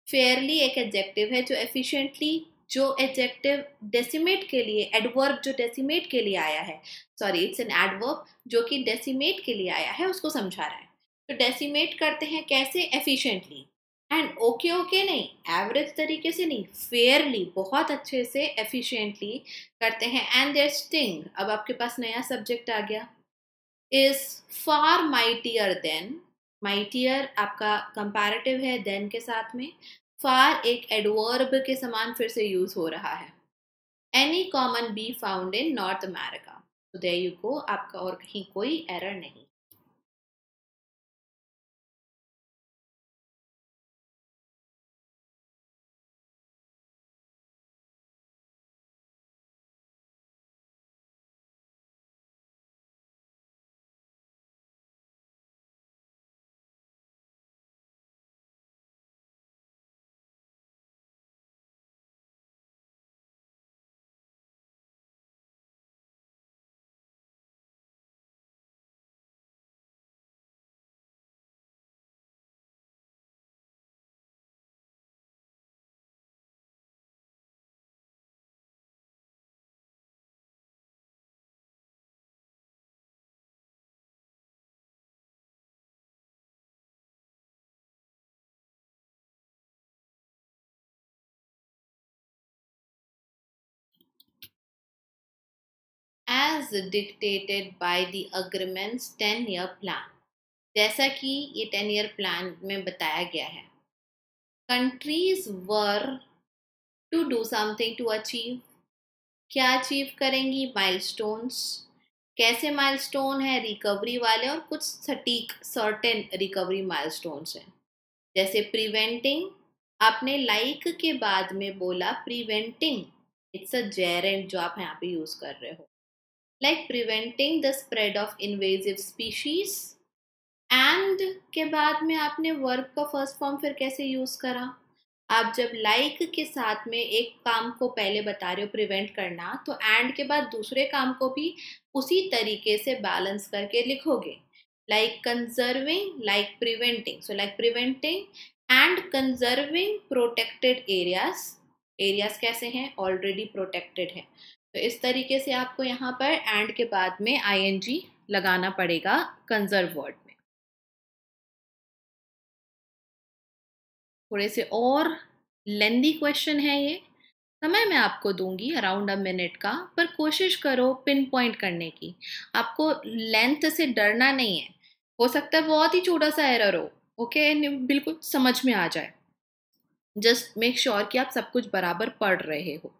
फेयरली एक एडजेक्टिव है जो एफिशिएंटली, जो एडजेक्टिव डेसिमेट के लिए, एडवर्ब जो डेसिमेट के लिए आया है, सॉरी इट्स एन एडवर्ब जो कि डेसिमेट के लिए आया है, उसको समझा रहा है। तो डेसिमेट करते हैं कैसे? एफिशिएंटली। एंड ओके ओके नहीं, एवरेज तरीके से नहीं, फेयरली, बहुत अच्छे से एफिशिएंटली करते हैं। एंड देयर स्टिंग, अब आपके पास नया सब्जेक्ट आ गया, is far mightier than. Mightier आपका कंपैरेटिव है देन के साथ में, फार एक एडवर्ब के समान फिर से यूज हो रहा है। Any common be found in North America. तो देयर यू गो, आपका और कहीं कोई एरर नहीं। As dictated by the agreements 10-year plan, जैसा कि ये 10-year प्लान में बताया गया है, countries were to do something to achieve. क्या अचीव करेंगी? माइलस्टोन्स। कैसे माइलस्टोन है? रिकवरी वाले, और कुछ सटीक सर्टेन रिकवरी माइलस्टोन्स हैं, जैसे प्रिवेंटिंग। आपने लाइक के बाद में बोला प्रिवेंटिंग, इट्स अ जेरेंट जो आप यहाँ पे यूज कर रहे हो, like preventing the spread of invasive species. And के बाद में आपने वर्ब का फर्स्ट फॉर्म फिर कैसे यूज करा? आप जब लाइक के साथ में एक काम को पहले बता रहे हो प्रिवेंट करना, तो एंड के बाद दूसरे काम को भी उसी तरीके से बैलेंस करके लिखोगे, like conserving, like preventing. So like preventing and conserving protected areas. Areas कैसे हैं? ऑलरेडी प्रोटेक्टेड है। तो इस तरीके से आपको यहाँ पर एंड के बाद में आईएनजी लगाना पड़ेगा कंजर्व वर्ड में। थोड़े से और लेंदी क्वेश्चन है ये, समय मैं आपको दूंगी अराउंड अ मिनट का, पर कोशिश करो पिन पॉइंट करने की। आपको लेंथ से डरना नहीं है, हो सकता है बहुत ही छोटा सा एरर हो, ओके, बिल्कुल समझ में आ जाए। जस्ट मेक श्योर कि आप सब कुछ बराबर पढ़ रहे हो।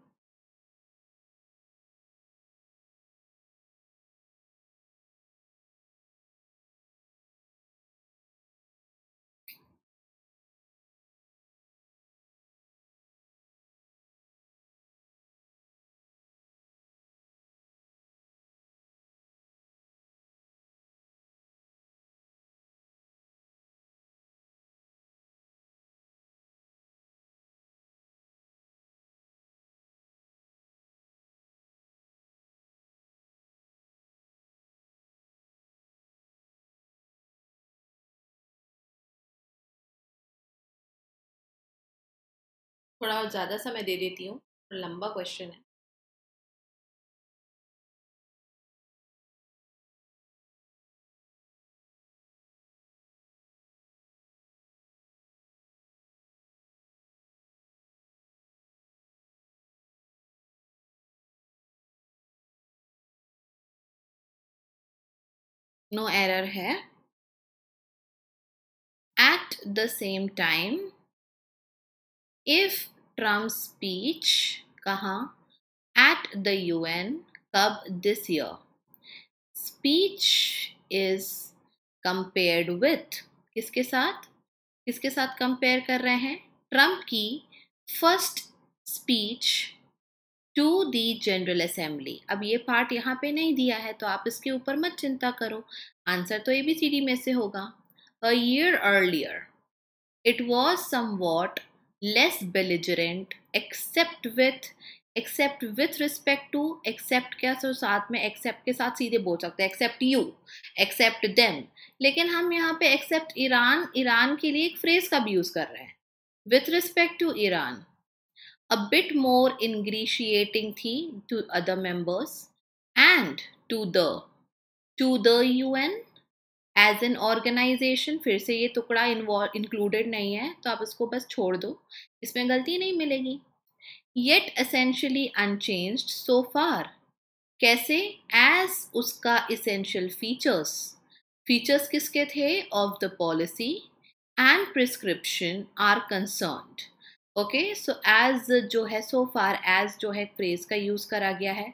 थोड़ा ज्यादा समय दे देती हूँ, लंबा क्वेश्चन है। नो एरर है। At the same time, if Trump speech कहाँ, एट द यूएन, कब, this year. Speech is compared with, किसके साथ, किसके साथ कंपेयर कर रहे हैं, ट्रम्प की first speech to the General Assembly. अब ये पार्ट यहाँ पे नहीं दिया है तो आप इसके ऊपर मत चिंता करो, आंसर तो एबीसीडी में से होगा। A year earlier it was somewhat less belligerent except with respect to, except क्या, सो साथ में एक्सेप्ट के साथ सीधे बोल सकते हैं एक्सेप्ट यू, एक्सेप्ट देम, लेकिन हम यहाँ पे एक्सेप्ट ईरान, ईरान के लिए एक फ्रेज का भी यूज कर रहे हैं। With respect to Iran, a bit more ingratiating थी to other members, and to the to the UN as an organization, फिर से ये टुकड़ा इंक्लूडेड नहीं है तो आप इसको बस छोड़ दो, इसमें गलती नहीं मिलेगी। Yet essentially unchanged so far, कैसे, एज उसका essential features, फीचर्स किसके थे, of the policy and prescription are concerned. Okay, so as जो है, सो फार एज जो है फ्रेज का यूज करा गया है,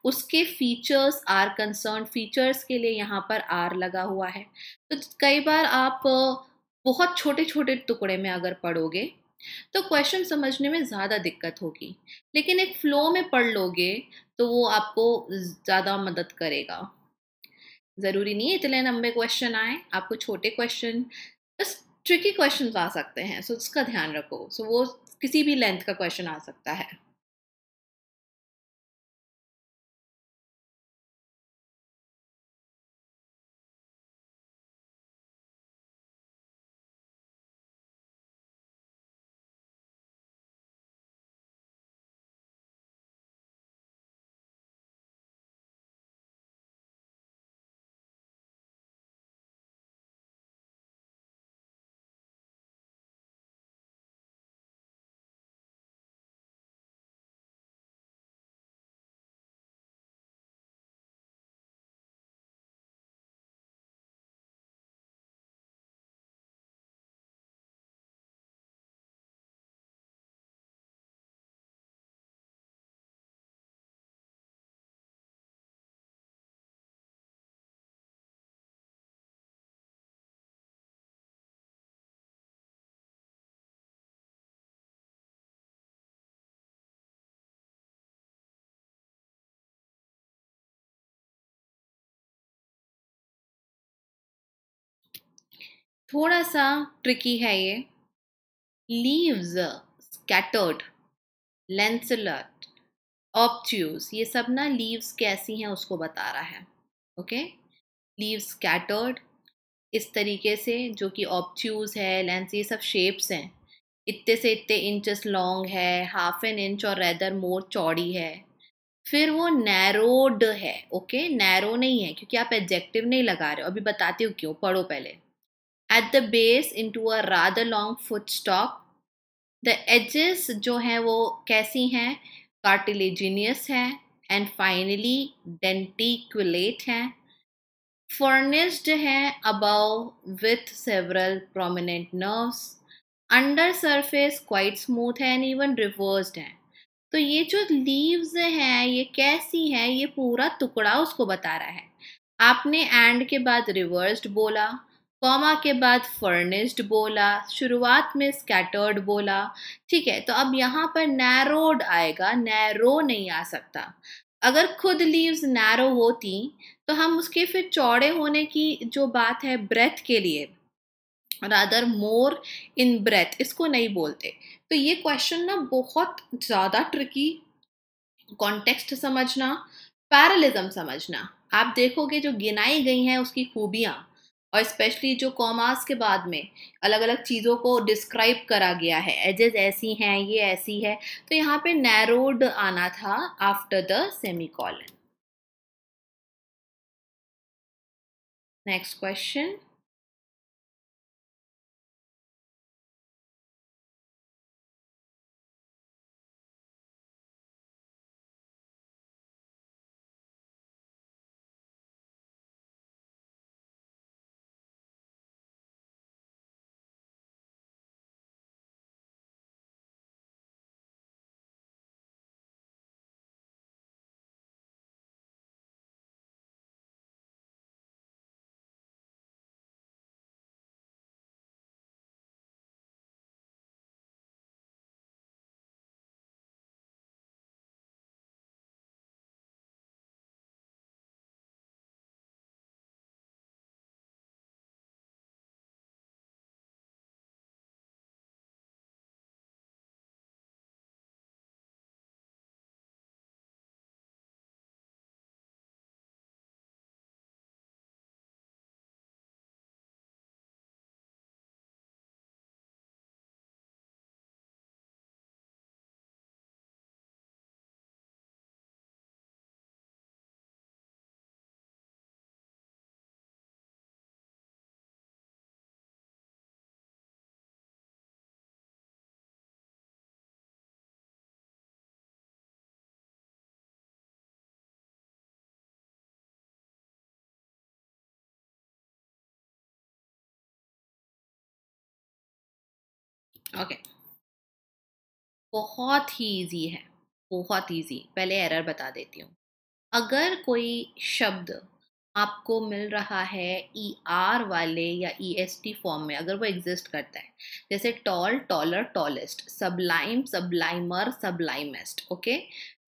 उसके फीचर्स आर कंसर्न, फीचर्स के लिए यहाँ पर आर लगा हुआ है। तो कई बार आप बहुत छोटे छोटे टुकड़े में अगर पढ़ोगे तो क्वेश्चन समझने में ज़्यादा दिक्कत होगी, लेकिन एक फ्लो में पढ़ लोगे तो वो आपको ज़्यादा मदद करेगा। ज़रूरी नहीं है इतने लंबे क्वेश्चन आए, आपको छोटे क्वेश्चन, बस ट्रिकी क्वेश्चन आ सकते हैं, सो उसका ध्यान रखो। सो वो किसी भी लेंथ का क्वेश्चन आ सकता है। थोड़ा सा ट्रिकी है ये। लीव्स, स्कैटर्ड, लेंसलट, ऑब्ट्यूज, ये सब ना लीव्स कैसी हैं उसको बता रहा है। ओके, लीव्स स्कैटर्ड इस तरीके से, जो कि ऑब्ट्यूज है, लेंस, ये सब शेप्स हैं। इतने से इतने इंचेस लॉन्ग है, हाफ एन इंच और रेदर मोर चौड़ी है। फिर वो नैरोड है। ओके, नैरो नहीं है क्योंकि आप एडजेक्टिव नहीं लगा रहे हो, अभी बताती हूँ क्यों, पढ़ो पहले। At the base into a rather long foot stock, the edges जो हैं वो कैसी हैं, कार्टिलेजिनियस हैं, एंड फाइनली डेंटिकुलेट हैं, फर्निश्ड हैं above with several prominent nerves, under surface quite smooth है एंड इवन रिवर्स्ड है। तो ये जो लीव्स हैं ये कैसी हैं, ये पूरा टुकड़ा उसको बता रहा है। आपने एंड के बाद रिवर्स्ड बोला, कॉमा के बाद फर्निश्ड बोला, शुरुआत में स्कैटर्ड बोला। ठीक है, तो अब यहाँ पर नैरोड आएगा, नैरो नहीं आ सकता। अगर खुद लीव्स नैरो होती तो हम उसके फिर चौड़े होने की जो बात है ब्रेथ के लिए, रादर मोर इन ब्रेथ, इसको नहीं बोलते। तो ये क्वेश्चन ना बहुत ज़्यादा ट्रिकी, कॉन्टेक्स्ट समझना, पैरलिज्म समझना। आप देखोगे जो गिनाई गई हैं उसकी खूबियाँ, और स्पेशली जो कॉमास के बाद में अलग अलग चीज़ों को डिस्क्राइब करा गया है, एजेस ऐसी हैं, ये ऐसी है, तो यहाँ पे नैरोड आना था after the semicolon. Next question, okay, बहुत ही इजी है, बहुत इजी। पहले एरर बता देती हूँ। अगर कोई शब्द आपको मिल रहा है ई आर वाले या ई एस टी फॉर्म में, अगर वो एग्जिस्ट करता है, जैसे tall, taller, tallest, sublime, sublimer, sublimest, okay,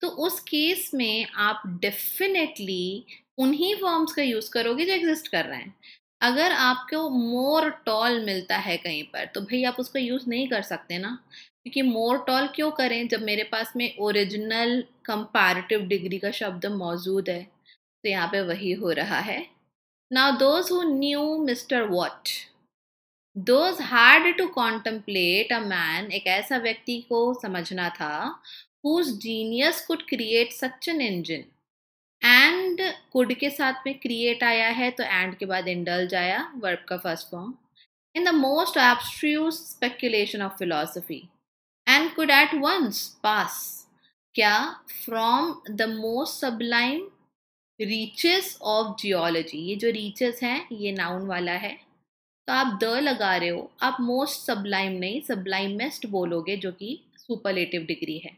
तो उस केस में आप डेफिनेटली उन्हीं फॉर्म्स का यूज करोगे जो एग्जिस्ट कर रहे हैं। अगर आपको मोर टॉल मिलता है कहीं पर, तो भाई आप उसका यूज नहीं कर सकते ना, क्योंकि मोर टॉल क्यों करें जब मेरे पास में ओरिजिनल कंपैरेटिव डिग्री का शब्द मौजूद है। तो यहाँ पे वही हो रहा है। Now those who knew mister what, those had to contemplate a man, एक ऐसा व्यक्ति को समझना था, whose genius could create such an engine. And could के साथ में क्रिएट आया है, तो एंड के बाद इंडल्ज आया, वर्ब का first form, in the most abstruse speculation of philosophy, and could at once pass, क्या, from the most Sublime reaches of geology. ये जो रीचेस हैं ये नाउन वाला है, तो आप द लगा रहे हो, आप मोस्ट सबलाइम नहीं सबलाइमेस्ट बोलोगे, जो कि सुपरलेटिव डिग्री है।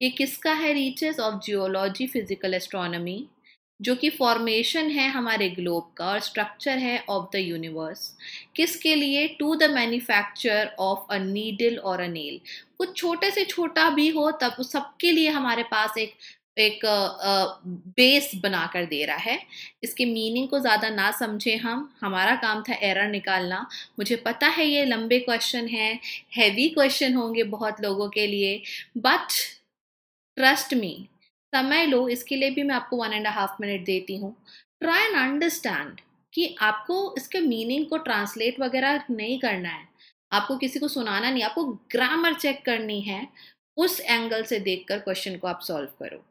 ये किसका है, reaches of geology, physical astronomy, जो कि फॉर्मेशन है हमारे ग्लोब का और स्ट्रक्चर है ऑफ द यूनिवर्स। किसके लिए, to the manufacture of a needle और अ नेल। कुछ छोटे से छोटा भी हो तब उस सबके लिए हमारे पास एक एक बेस बनाकर दे रहा है। इसके मीनिंग को ज़्यादा ना समझे हम, हमारा काम था एरर निकालना। मुझे पता है ये लंबे क्वेश्चन हैं, हैवी क्वेश्चन होंगे बहुत लोगों के लिए, बट ट्रस्ट मी, समय लो, इसके लिए भी मैं आपको 1.5 मिनट देती हूँ। ट्राई एंड अंडरस्टैंड कि आपको इसके मीनिंग को ट्रांसलेट वगैरह नहीं करना है, आपको किसी को सुनाना नहीं, आपको ग्रामर चेक करनी है। उस एंगल से देखकर क्वेश्चन को आप सॉल्व करो।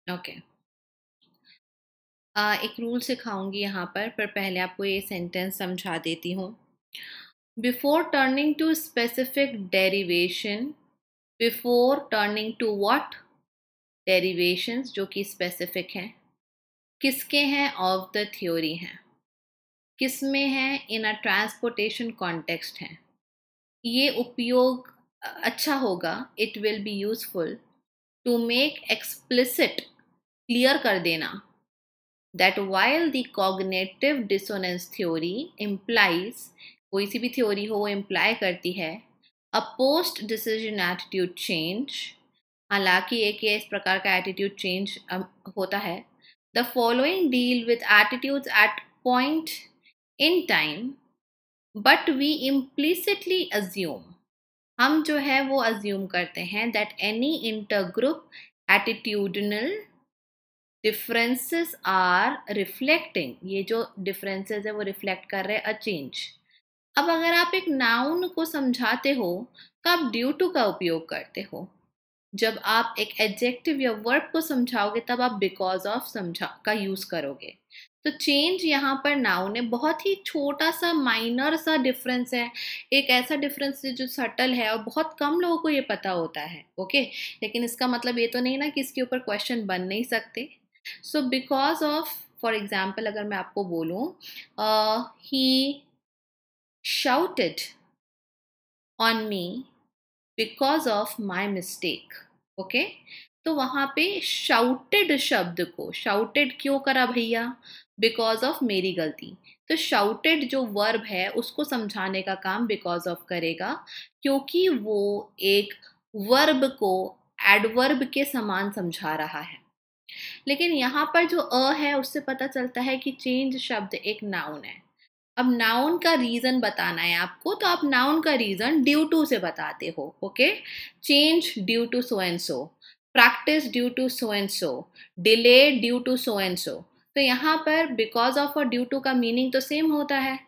ओके। एक रूल सिखाऊंगी यहाँ पर पहले आपको ये सेंटेंस समझा देती हूँ। Before turning to specific derivation, before turning to what, derivations जो कि स्पेसिफिक हैं, किसके हैं, ऑफ द थ्योरी हैं, किसमें है, इन अ ट्रांसपोर्टेशन कॉन्टेक्स्ट है। ये उपयोग अच्छा होगा, it will be useful to make explicit, clear कर देना, that while the cognitive dissonance theory implies, कोई सी भी थ्योरी हो वो इम्प्लाई करती है a post decision attitude change, हालांकि एक ये इस प्रकार का एटीट्यूड चेंज होता है, the following deal with attitudes at point in time but we implicitly assume, हम जो है वो अज्यूम करते हैं that any intergroup attitudinal differences are reflecting, ये जो डिफरेंसेस है वो रिफ्लेक्ट कर रहे हैं अ चेंज। अब अगर आप एक नाउन को समझाते हो तो आप ड्यू टू का उपयोग करते हो, जब आप एक एडजेक्टिव या वर्ब को समझाओगे तब आप बिकॉज ऑफ समझा का यूज करोगे। तो चेंज यहाँ पर नाउन है, बहुत ही छोटा सा माइनर सा डिफरेंस है, एक ऐसा डिफरेंस है जो सटल है और बहुत कम लोगों को ये पता होता है। ओके, लेकिन इसका मतलब ये तो नहीं ना कि इसके ऊपर क्वेश्चन बन नहीं सकते। So because of, for example अगर मैं आपको बोलूँ he shouted on me because of my mistake, okay, तो वहाँ पे शाउटेड शब्द को शाउटेड क्यों करा भैया, बिकॉज ऑफ मेरी गलती। तो शाउटेड जो वर्ब है उसको समझाने का काम बिकॉज ऑफ करेगा, क्योंकि वो एक वर्ब को एडवर्ब के समान समझा रहा है। लेकिन यहाँ पर जो अ है उससे पता चलता है कि चेंज शब्द एक नाउन है। अब नाउन का रीजन बताना है आपको, तो आप नाउन का रीजन ड्यू टू से बताते हो। Okay, change due to so and so, practice due to so and so, delay due to so and so. तो यहाँ पर बिकॉज ऑफ और ड्यू टू का मीनिंग तो सेम होता है,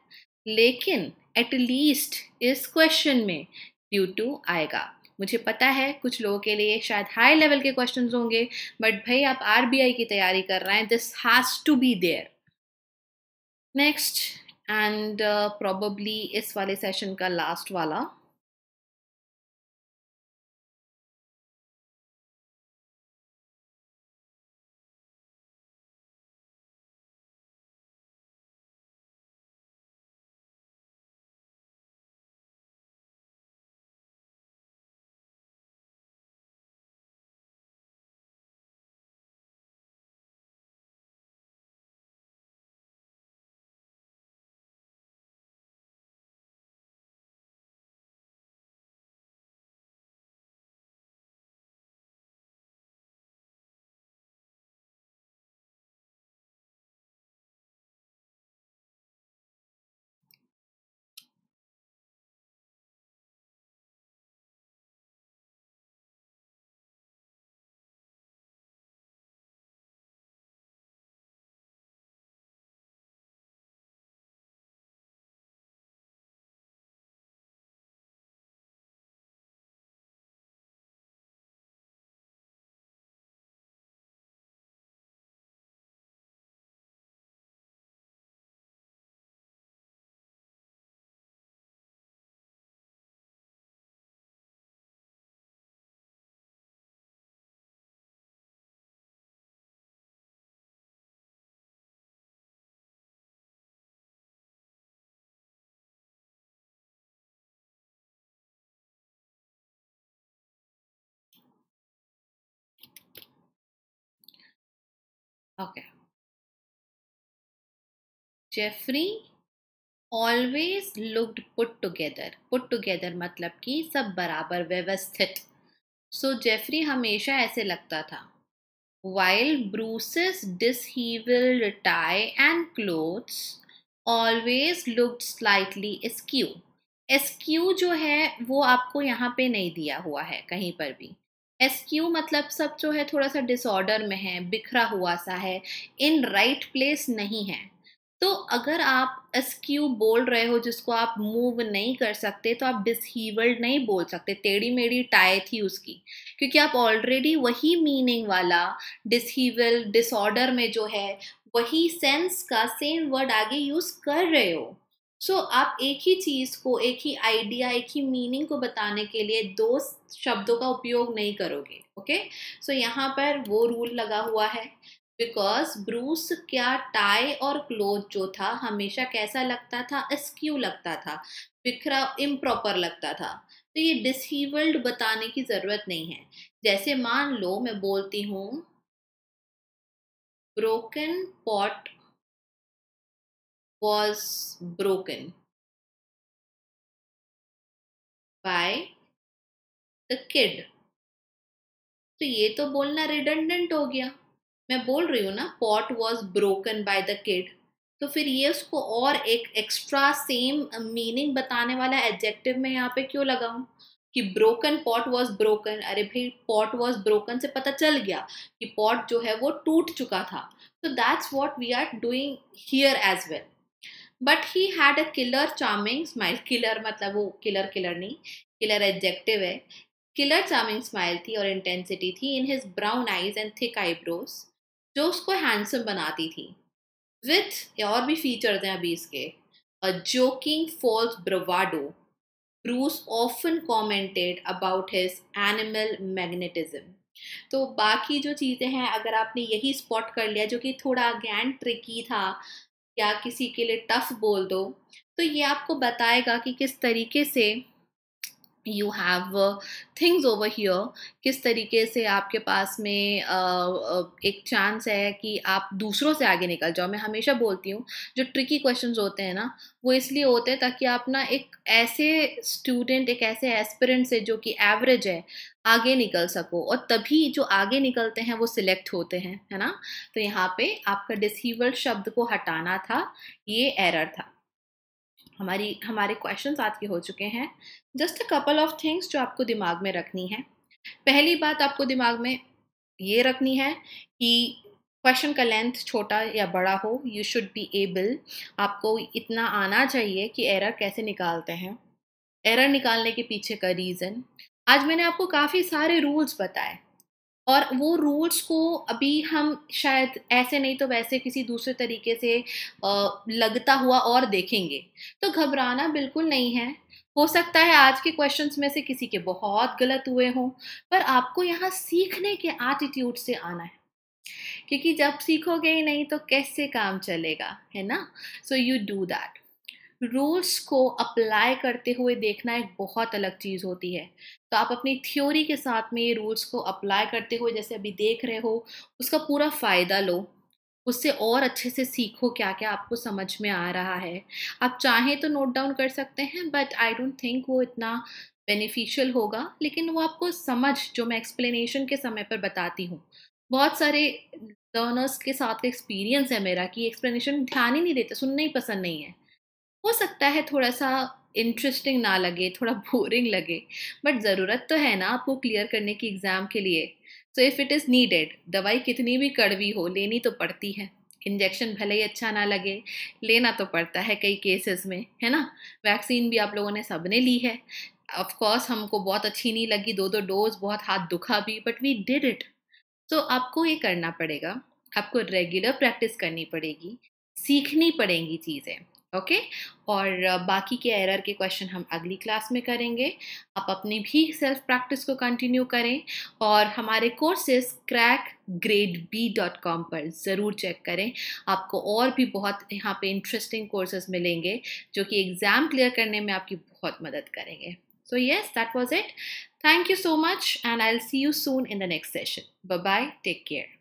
लेकिन एटलीस्ट इस क्वेश्चन में ड्यू टू आएगा। मुझे पता है कुछ लोगों के लिए शायद हाई लेवल के क्वेश्चंस होंगे, बट भाई आप आरबीआई की तैयारी कर रहे हैं, this has to be there. Next and probably इस वाले सेशन का लास्ट वाला, okay, Jeffrey always looked put together मतलब कि सब बराबर व्यवस्थित। सो जेफरी हमेशा ऐसे लगता था। while Bruce's disheveled tie and clothes always looked slightly askew. askew जो है वो आपको यहाँ पे नहीं दिया हुआ है कहीं पर भी। askew मतलब सब जो है थोड़ा सा डिसऑर्डर में है, बिखरा हुआ सा है, इन राइट प्लेस नहीं है। तो अगर आप अस्क्यू बोल रहे हो जिसको आप मूव नहीं कर सकते, तो आप डिसहीवल्ड नहीं बोल सकते, टेढ़ी मेढ़ी टाई थी उसकी, क्योंकि आप ऑलरेडी वही मीनिंग वाला डिसहीवल डिसऑर्डर में जो है वही सेंस का सेम वर्ड आगे यूज कर रहे हो। सो आप एक ही चीज को, एक ही आइडिया, एक ही मीनिंग को बताने के लिए दो शब्दों का उपयोग नहीं करोगे। ओके, सो यहाँ पर वो रूल लगा हुआ है, बिकॉज ब्रूस क्या टाई और क्लोथ जो था हमेशा कैसा लगता था, अस्क्यू लगता था, बिखरा, इम्प्रॉपर लगता था। तो ये डिसहीवल्ड बताने की जरूरत नहीं है। जैसे मान लो मैं बोलती हूँ broken pot was broken by the kid, तो ये तो बोलना रिडंडेंट हो गया। मैं बोल रही हूँ ना pot was broken by the kid, तो फिर ये उसको और एक एक्स्ट्रा सेम मीनिंग बताने वाला एडजेक्टिव में यहाँ पे क्यों लगाऊं कि ब्रोकन पॉट वॉज ब्रोकन। अरे भाई, पॉट वॉज ब्रोकन से पता चल गया कि पॉट जो है वो टूट चुका था। तो that's what we are doing here as well. But he had a killer charming smile, killer मतलब वो किलर किलर नहीं, किलर एडजेक्टिव है। किलर चार्मिंग स्माइल थी और इंटेंसिटी थी in his brown eyes and thick eyebrows, जो उसको handsome बनाती थी। विथ और भी फीचर्स हैं अभी इसके, a joking false bravado, Bruce often commented about his animal magnetism. तो बाकी जो चीज़ें हैं, अगर आपने यही स्पॉट कर लिया जो कि थोड़ा अगेन ट्रिकी था या किसी के लिए टफ बोल दो, तो ये आपको बताएगा कि किस तरीके से you have things over here, किस तरीके से आपके पास में एक चांस है कि आप दूसरों से आगे निकल जाओ। मैं हमेशा बोलती हूँ जो ट्रिकी क्वेश्चंस होते हैं ना, वो इसलिए होते हैं ताकि आप ना एक ऐसे स्टूडेंट, एक ऐसे एस्पिरेंट से जो कि एवरेज है, आगे निकल सको, और तभी जो आगे निकलते हैं वो सिलेक्ट होते हैं, है ना। तो यहाँ पे आपका डिसहीवल्ड शब्द को हटाना था, ये एरर था। हमारे क्वेश्चंस आज के हो चुके हैं। Just a couple of things जो आपको दिमाग में रखनी है। पहली बात आपको दिमाग में ये रखनी है कि क्वेश्चन का लेंथ छोटा या बड़ा हो, यू शुड बी एबल, आपको इतना आना चाहिए कि एरर कैसे निकालते हैं, एरर निकालने के पीछे का रीज़न। आज मैंने आपको काफ़ी सारे रूल्स बताए, और वो रूल्स को अभी हम शायद ऐसे नहीं तो वैसे किसी दूसरे तरीके से लगता हुआ और देखेंगे। तो घबराना बिल्कुल नहीं है। हो सकता है आज के क्वेश्चंस में से किसी के बहुत गलत हुए हों, पर आपको यहाँ सीखने के एटीट्यूड से आना है, क्योंकि जब सीखोगे ही नहीं तो कैसे काम चलेगा, है ना। So you do that. Rules को अप्लाई करते हुए देखना एक बहुत अलग चीज़ होती है। तो आप अपनी थ्योरी के साथ में ये रूल्स को अप्लाई करते हुए जैसे अभी देख रहे हो, उसका पूरा फ़ायदा लो, उससे और अच्छे से सीखो क्या क्या आपको समझ में आ रहा है। आप चाहें तो नोट डाउन कर सकते हैं, बट आई डोंट थिंक वो इतना बेनिफिशियल होगा। लेकिन वो आपको समझ, जो मैं एक्सप्लेनेशन के समय पर बताती हूँ, बहुत सारे लर्नर्स के साथ एक्सपीरियंस है मेरा कि एक्सप्लेनेशन ध्यान ही नहीं देते, सुनना ही पसंद नहीं है। हो सकता है थोड़ा सा इंटरेस्टिंग ना लगे, थोड़ा बोरिंग लगे, बट ज़रूरत तो है ना आपको क्लियर करने की एग्ज़ाम के लिए। So if it is needed, दवाई कितनी भी कड़वी हो लेनी तो पड़ती है। इंजेक्शन भले ही अच्छा ना लगे, लेना तो पड़ता है कई केसेस में, है ना। वैक्सीन भी आप लोगों ने सबने ली है। ऑफ कोर्स हमको बहुत अच्छी नहीं लगी, 2-2 डोज, बहुत हाथ दुखा भी, बट वी डिड इट। तो आपको ये करना पड़ेगा, आपको रेगुलर प्रैक्टिस करनी पड़ेगी, सीखनी पड़ेंगी चीज़ें। ओके, और बाकी के एरर के क्वेश्चन हम अगली क्लास में करेंगे। आप अपनी भी सेल्फ प्रैक्टिस को कंटिन्यू करें, और हमारे कोर्सेज crackgradeb.com पर ज़रूर चेक करें। आपको और भी बहुत यहाँ पे इंटरेस्टिंग कोर्सेज मिलेंगे जो कि एग्ज़ाम क्लियर करने में आपकी बहुत मदद करेंगे। So yes, that was it. Thank you so much, and I'll see you soon in the next session. Bye bye. Take care.